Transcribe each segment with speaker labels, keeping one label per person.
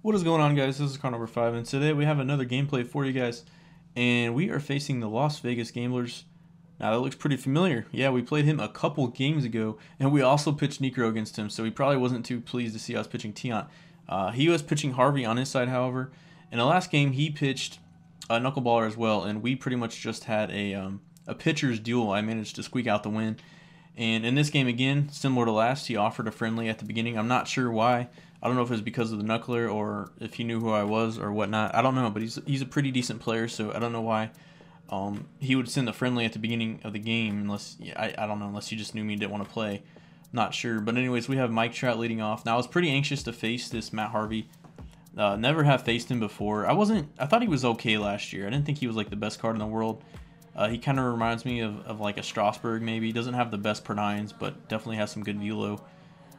Speaker 1: What is going on, guys? This is car number 5, and today we have another gameplay for you guys, and we are facing the Las Vegas Gamblers. Now, that looks pretty familiar. Yeah, we played him a couple games ago, and we also pitched Necro against him, so he probably wasn't too pleased to see us pitching Tiant. He was pitching Harvey on his side, however. In the last game, he pitched a knuckleballer as well, and we pretty much just had a pitcher's duel. I managed to squeak out the win. And in this game again, similar to last, he offered a friendly at the beginning. I'm not sure why. I don't know if it was because of the knuckler or if he knew who I was or whatnot. I don't know, but he's a pretty decent player, so I don't know why he would send a friendly at the beginning of the game unless I don't know, unless he just knew me and didn't want to play. Not sure. But anyways, we have Mike Trout leading off. Now I was pretty anxious to face this Matt Harvey. Never have faced him before. I thought he was okay last year. I didn't think he was like the best card in the world. He kind of reminds me of like a Strasburg maybe. He doesn't have the best per nines, but definitely has some good velo.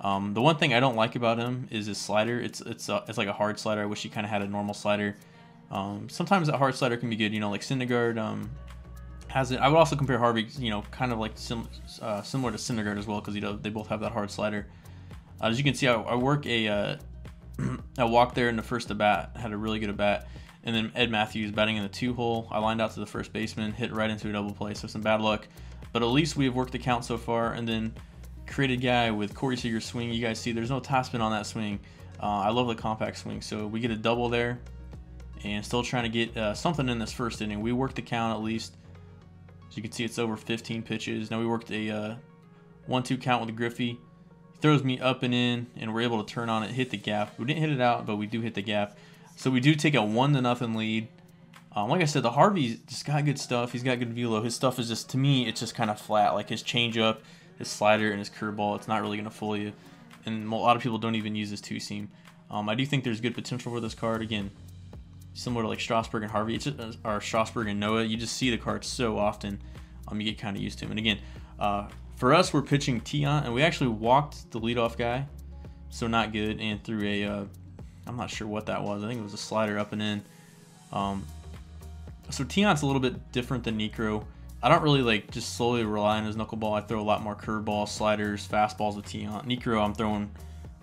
Speaker 1: The one thing I don't like about him is his slider. It's like a hard slider. I wish he kind of had a normal slider. Sometimes that hard slider can be good. You know, like Syndergaard has it. I would also compare Harvey, you know, kind of like similar to Syndergaard as well, because they both have that hard slider. As you can see, I work a walk there in the first at bat. Had a really good at bat. And then Ed Matthews batting in the 2-hole. I lined out to the first baseman, hit right into a double play, so some bad luck. But at least we have worked the count so far. And then created guy with Corey Seager's swing. You guys see there's no topspin on that swing. I love the compact swing. So we get a double there. And still trying to get something in this first inning. We worked the count at least. As you can see, it's over 15 pitches. Now we worked a 1-2 count with Griffey. He throws me up and in, and we're able to turn on it, hit the gap. We didn't hit it out, but we do hit the gap. So we do take a 1-0 lead. Like I said, the Harvey's just got good stuff. He's got good velo. His stuff is just, to me, it's just kind of flat. Like his changeup, his slider, and his curveball, it's not really going to fool you. And a lot of people don't even use his two-seam. I do think there's good potential for this card. Again, similar to like Strasburg and Harvey, it's just, or Strasburg and Noah. You just see the cards so often, you get kind of used to him. And again, for us, we're pitching Tiant, and we actually walked the leadoff guy, so not good, and threw a I'm not sure what that was. I think it was a slider up and in. So Tiant's a little bit different than Necro. I don't really like just solely rely on his knuckleball. I throw a lot more curveballs, sliders, fastballs with Tiant. Necro, I'm throwing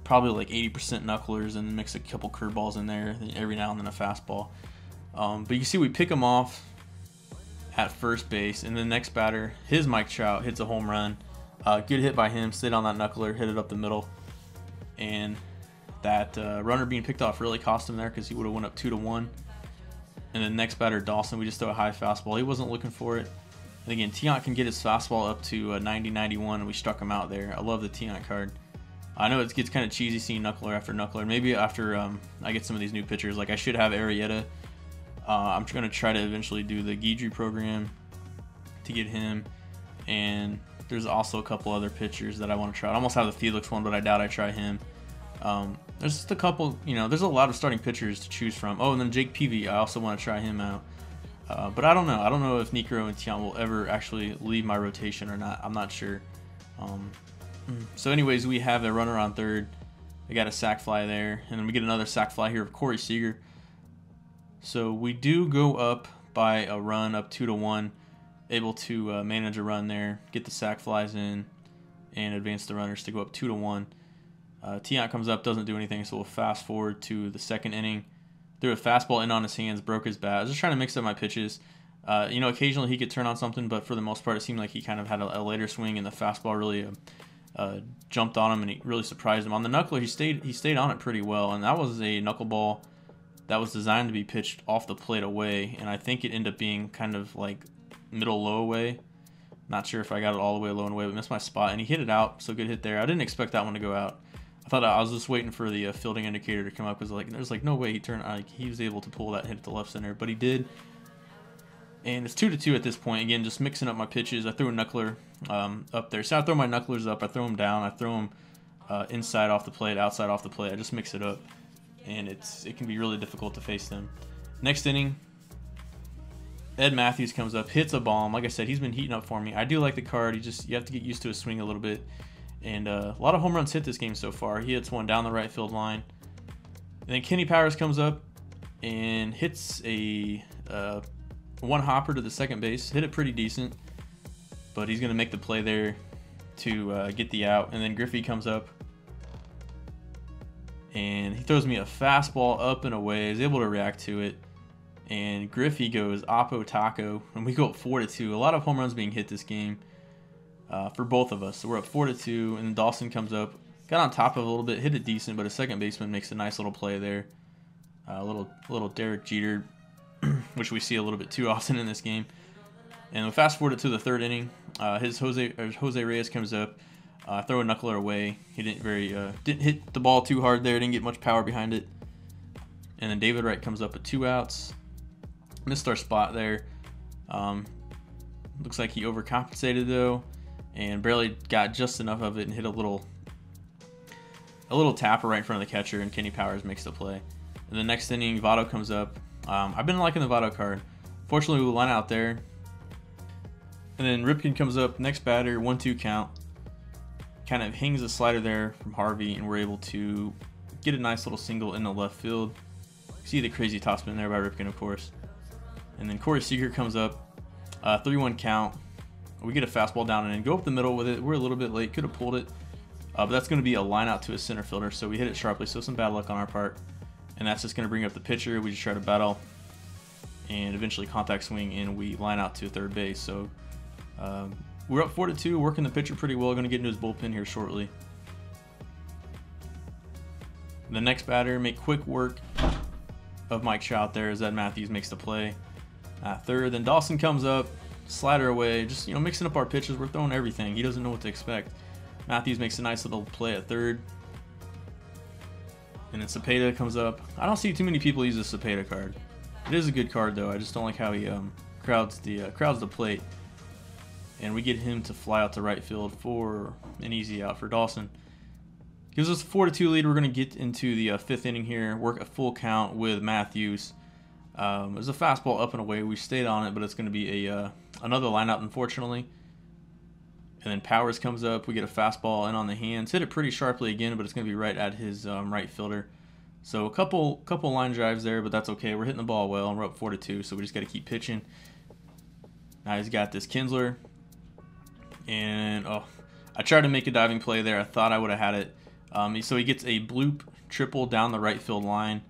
Speaker 1: probably like 80% knucklers and mix a couple curveballs in there every now and then a fastball. But you can see we pick him off at first base, and the next batter, his Mike Trout, hits a home run. Good hit by him, stayed on that knuckler, hit it up the middle, and that runner being picked off really cost him there because he would have went up 2-1. And then next batter, Dawson, we just throw a high fastball. He wasn't looking for it. And again, Tiant can get his fastball up to 90, 91, and we struck him out there. I love the Tiant card. I know it gets kind of cheesy seeing knuckler after knuckler. Maybe after I get some of these new pitchers, like I should have Arrieta. I'm going to try to eventually do the Guidry program to get him. And there's also a couple other pitchers that I want to try. I almost have the Felix one, but I doubt I try him. There's just a couple, you know, there's a lot of starting pitchers to choose from. Oh, and then Jake Peavy, I also want to try him out. But I don't know. I don't know if Necro and Tiant will ever actually leave my rotation or not. I'm not sure. So anyways, we have a runner on third. We got a sac fly there. And then we get another sac fly here of Corey Seager. So we do go up by a run, up 2-1. Able to manage a run there, get the sac flies in, and advance the runners to go up 2-1. Tiant comes up, doesn't do anything, so we'll fast forward to the second inning. Threw a fastball in on his hands, broke his bat. I was just trying to mix up my pitches. You know, occasionally he could turn on something, but for the most part, it seemed like he kind of had a later swing, and the fastball really jumped on him, and he really surprised him. On the knuckler, he stayed on it pretty well, and that was a knuckleball that was designed to be pitched off the plate away, and I think it ended up being kind of like middle low away. Not sure if I got it all the way low and away, but missed my spot, and he hit it out, so good hit there. I didn't expect that one to go out. I was just waiting for the fielding indicator to come up, because like there's like no way he was able to pull that and hit it to left center, but he did. And it's 2-2 at this point. Again, just mixing up my pitches. I threw a knuckler up there. So I throw my knucklers up. I throw them down. I throw them inside off the plate, outside off the plate. I just mix it up, and it can be really difficult to face them. Next inning, Ed Matthews comes up, hits a bomb. Like I said, he's been heating up for me. I do like the card. You have to get used to his swing a little bit. And a lot of home runs hit this game so far. He hits one down the right field line. And then Kenny Powers comes up and hits a one hopper to the second base. Hit it pretty decent, but he's going to make the play there to get the out. And then Griffey comes up and he throws me a fastball up and away. Is able to react to it, and Griffey goes Oppo Taco, and we go up 4-2. A lot of home runs being hit this game for both of us. So we're up 4-2, and then Dawson comes up, got on top of it a little bit, hit it decent, but a second baseman makes a nice little play there. A little Derek Jeter, which we see a little bit too often in this game. And we fast forward it to the third inning. Jose Reyes comes up, throw a knuckler away. He didn't hit the ball too hard there. Didn't get much power behind it. And then David Wright comes up with 2 outs. Missed our spot there. Looks like he overcompensated though, and barely got just enough of it and hit a little tapper right in front of the catcher, and Kenny Powers makes the play. In the next inning, Votto comes up. I've been liking the Votto card. Fortunately, we line out there. And then Ripken comes up, next batter, 1-2 count. Kind of hangs a slider there from Harvey, and we're able to get a nice little single in the left field. See the crazy topspin there by Ripken, of course. And then Corey Seager comes up, 3-1 count. We get a fastball down and then go up the middle with it. We're a little bit late, could have pulled it. But that's going to be a line out to a center fielder, so we hit it sharply, so some bad luck on our part. And that's just going to bring up the pitcher. We just try to battle and eventually contact swing, and we line out to third base. So we're up 4-2, working the pitcher pretty well. Going to get into his bullpen here shortly. The next batter, make quick work of Mike Trout there as Ed Matthews makes the play at third. Then Dawson comes up, slider away, just mixing up our pitches. We're throwing everything. He doesn't know what to expect. Matthews makes a nice little play at third. And then Cepeda comes up. I don't see too many people use the Cepeda card. It is a good card though. I just don't like how he crowds the plate. And we get him to fly out to right field for an easy out for Dawson. Gives us a 4-2 lead. We're going to get into the 5th inning here. Work a full count with Matthews. There's a fastball up and away. We stayed on it, but it's going to be another lineout, unfortunately. And then Powers comes up. We get a fastball in on the hands. Hit it pretty sharply again, but it's going to be right at his right fielder. So a couple line drives there, but that's okay. We're hitting the ball well, and we're up 4-2, so we just got to keep pitching. Now he's got this Kinsler. And, I tried to make a diving play there. I thought I would have had it. So he gets a bloop triple down the right field line,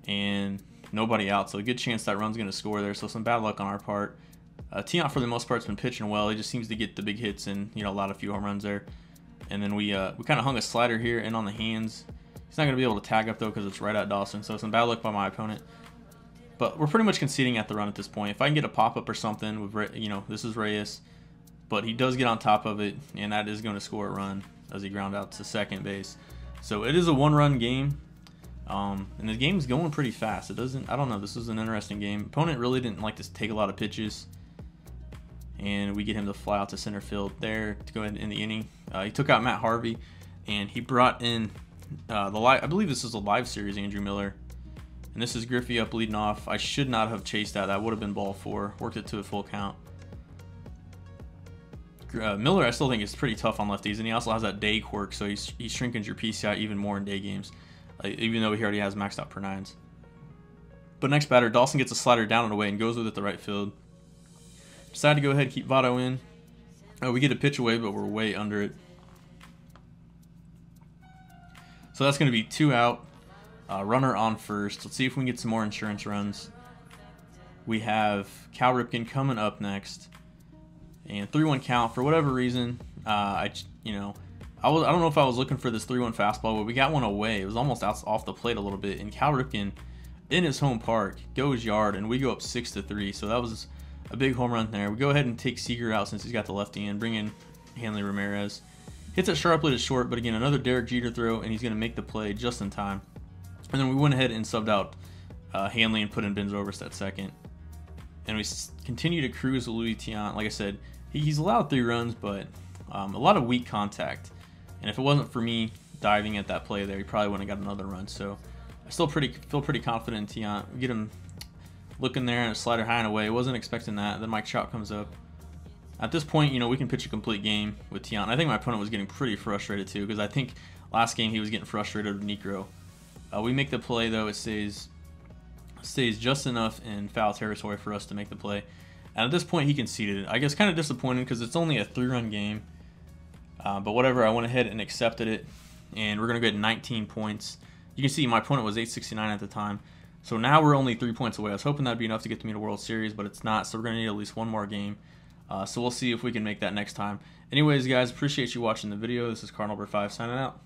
Speaker 1: and nobody out. So a good chance that run's going to score there. So some bad luck on our part. Tiant, for the most part, has been pitching well. He just seems to get the big hits and a few home runs there. And then we kind of hung a slider here and on the hands. He's not going to be able to tag up though because it's right at Dawson. So some bad luck by my opponent. But we're pretty much conceding at the run at this point. If I can get a pop up or something with this is Reyes, but he does get on top of it, and that is going to score a run as he ground out to second base. So it is a 1-run game. And the game's going pretty fast. I don't know. This is an interesting game. Opponent really didn't like to take a lot of pitches. And we get him to fly out to center field there to go in the inning. He took out Matt Harvey, and he brought in I believe this is a live series, Andrew Miller. And this is Griffey up leading off. I should not have chased that. That would have been ball 4. Worked it to a full count. Miller, I still think is pretty tough on lefties, and he also has that day quirk, so he shrinkens your PCI even more in day games, even though he already has maxed out per 9s. But next batter, Dawson gets a slider down and away and goes with it to right field. Decide to go ahead and keep Votto in. We get a pitch away, but we're way under it. So that's going to be 2 out. Runner on first. Let's see if we can get some more insurance runs. We have Cal Ripken coming up next. And 3-1 count. For whatever reason, I don't know if I was looking for this 3-1 fastball, but we got one away. It was almost off the plate a little bit. And Cal Ripken, in his home park, goes yard, and we go up 6-3. So that was a big home run there. We go ahead and take Seager out since he's got the lefty in. Bring in Hanley Ramirez. Hits it sharply to short, but again, another Derek Jeter throw, and he's going to make the play just in time. And then we went ahead and subbed out Hanley and put in Ben Zobrist at second. And we continue to cruise with Louis Tiant. Like I said, he's allowed 3 runs, but a lot of weak contact. And if it wasn't for me diving at that play there, he probably wouldn't have got another run. So I still feel pretty confident in Tiant. We get him looking there and a slider high and away. Wasn't expecting that. Then Mike Trout comes up. At this point, we can pitch a complete game with Tiant. I think my opponent was getting pretty frustrated too, because I think last game he was getting frustrated with Necro. We make the play though. It stays just enough in foul territory for us to make the play. And at this point, he conceded it. I guess kind of disappointed because it's only a 3-run game. But whatever, I went ahead and accepted it. And we're going to get 19 points. You can see my opponent was 869 at the time. So now we're only 3 points away. I was hoping that'd be enough to get to me to World Series, but it's not. So we're going to need at least one more game. So we'll see if we can make that next time. Anyways, guys, appreciate you watching the video. This is Car Number 5 signing out.